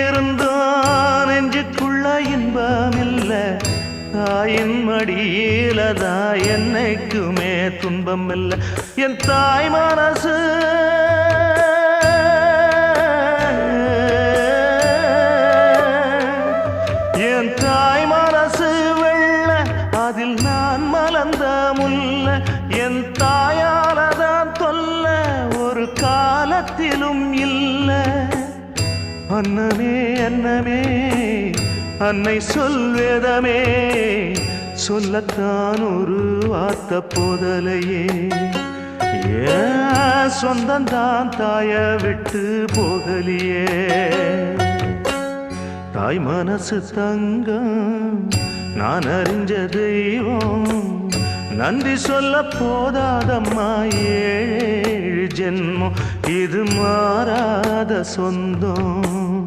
இருந்தோம் நெஞ்சுக்குள்ள இன்பமில்ல தாயின் மடியிலதா என்னைக்குமே துன்பம் இல்ல என் தாய் மனசு என் தாய் மனசு வெள்ள அதில் நான் மலர்ந்த முல்ல என் தாயாலதான் தொல்ல ஒரு காலத்திலும் இல்ல அன்னமே அன்னமே அன்னை சொல்வேதமே சொல்லத்தான் ஒரு வார்த்தை போதலையே ஏன் சொந்தந்தான் தாய விட்டு போகலியே தாய் மனசு தங்கம் நான் அறிஞ்ச தெய்வம் நன்றி சொல்ல போதாதம்மா ஏழு ஜென்மம் இது மாறாத சொந்தம்